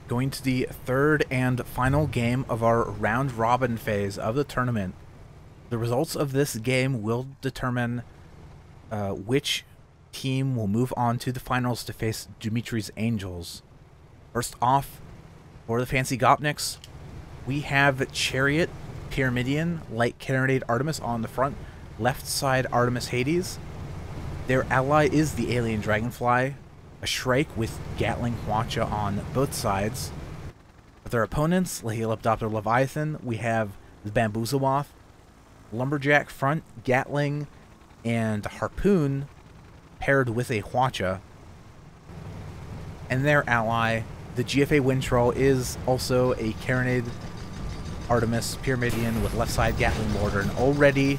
Going to the third and final game of our round-robin phase of the tournament. The results of this game will determine which team will move on to the finals to face Dimitri's Angels. First off, for the fancy Gopniks, we have Chariot, Pyramidion, Light Cannonade Artemis on the front, left side Artemis Hades. Their ally is the Alien Dragonfly, a Shrike with Gatling Hwacha on both sides. With their opponents, Lepidoptera Leviathan, we have the Bamboozlemoth, Lumberjack front, Gatling, and Harpoon paired with a Hwacha. And their ally, the GFA Wind Troll, is also a Cannonade Artemis Pyramidion with left side Gatling Mortar. And already,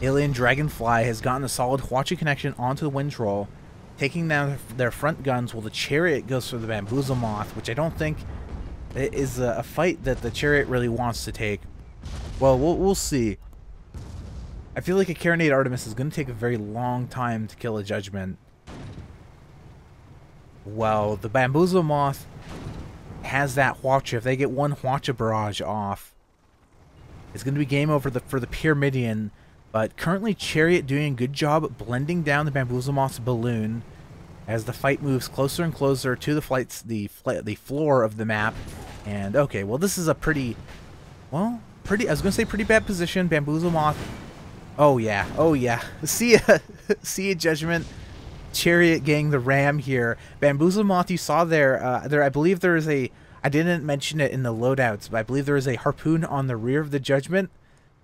Alien Dragonfly has gotten a solid Hwacha connection onto the Wind Troll, taking down their front guns while the Chariot goes for the Bamboozlemoth, which I don't think is a fight that the Chariot really wants to take. Well, we'll see. I feel like a Cannonade Artemis is going to take a very long time to kill a Judgment. Well, the Bamboozlemoth has that Hwacha. If they get one Hwacha barrage off, it's going to be game over for the Pyramidion. But currently, Chariot doing a good job blending down the Bamboozlemoth's balloon as the fight moves closer and closer to the floor of the map. And okay, well, this is a pretty I was gonna say pretty bad position. Bamboozlemoth. Oh yeah. See ya, Judgment. Chariot getting the ram here. Bamboozlemoth, you saw there. I believe there is a. I didn't mention it in the loadouts, but I believe there is a Harpoon on the rear of the Judgment.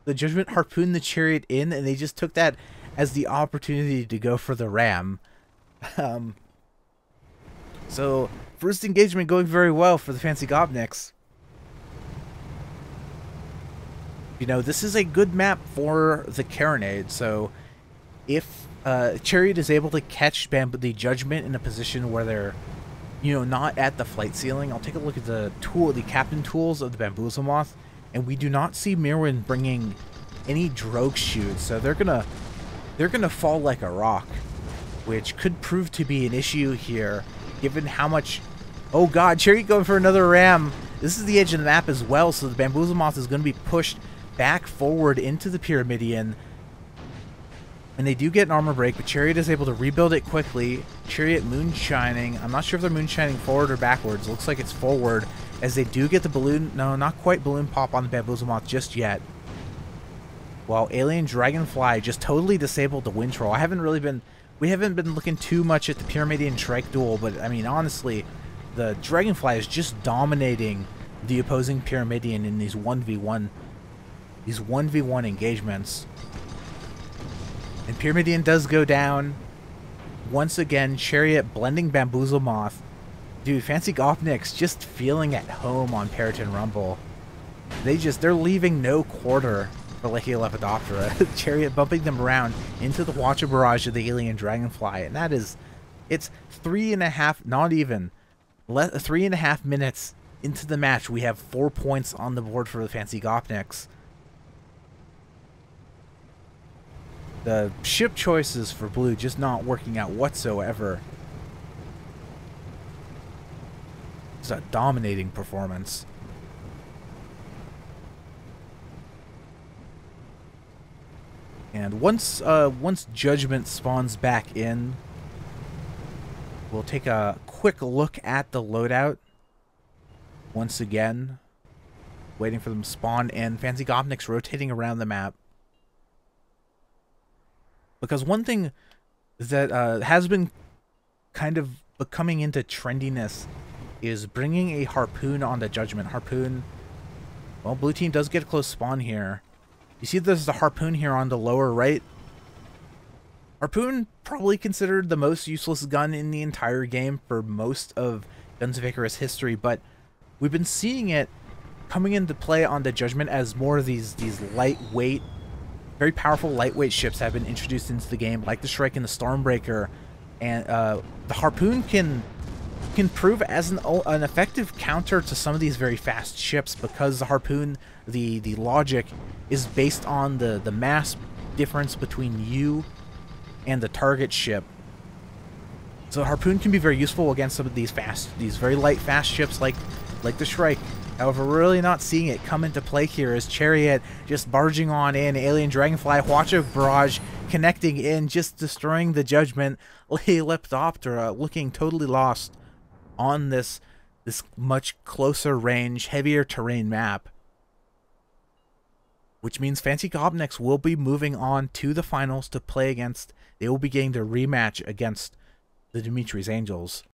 The Judgment harpooned the Chariot in, and they just took that as the opportunity to go for the ram. So, first engagement going very well for the fancy Gopniks. You know, this is a good map for the Cannonade, so if Chariot is able to catch the Judgment in a position where they're, you know, not at the flight ceiling, I'll take a look at the captain tools of the Bamboozlemoth. And we do not see Mirwin bringing any drogue shoots, so they're gonna fall like a rock, which could prove to be an issue here, given how much. Oh God, Chariot going for another ram. This is the edge of the map as well, so the Bamboozlemoth is going to be pushed back forward into the Pyramidion, and they do get an armor break, but Chariot is able to rebuild it quickly. Chariot moonshining. I'm not sure if they're moonshining forward or backwards. Looks like it's forward, as they do get the balloon. No, not quite balloon pop on the Bamboozlemoth just yet. While Alien Dragonfly just totally disabled the Wind Troll. We haven't been looking too much at the Pyramidion Shrike duel, but I mean, honestly, the Dragonfly is just dominating the opposing Pyramidion in these 1v1 engagements. And Pyramidion does go down. Once again, Chariot blending Bamboozlemoth. Dude, fancy Gopniks just feeling at home on Periton Rumble. They're leaving no quarter for Legio Lepidoptera. Chariot bumping them around into the Hwacha barrage of the Alien Dragonfly. And that is, it's 3.5, not even, 3.5 minutes into the match. We have 4 points on the board for the fancy Gopniks. The ship choices for blue just not working out whatsoever. It's a dominating performance. And once Judgment spawns back in, we'll take a quick look at the loadout. Once again, waiting for them to spawn in. Fancy Gopniks rotating around the map. Because one thing that has been kind of becoming into trendiness is bringing a Harpoon on the Judgment. Harpoon, well, blue team does get a close spawn here. You see there's the Harpoon here on the lower right. Harpoon probably considered the most useless gun in the entire game for most of Guns of Icarus history, but we've been seeing it coming into play on the Judgment as more of these lightweight, very powerful lightweight ships have been introduced into the game, like the Shrike and the Stormbreaker, and the Harpoon can prove as an effective counter to some of these very fast ships, because the Harpoon, the logic is based on the mass difference between you and the target ship. So Harpoon can be very useful against some of these very light, fast ships like the Shrike. However, we're really not seeing it come into play here as Chariot just barging on in, Alien Dragonfly, Watcher Barrage connecting in, just destroying the Judgment. Lepidoptera looking totally lost on this much closer range, heavier terrain map. Which means Fancy Gopniks will be moving on to the finals to play against, they will be getting their rematch against the Dimitri's Angels.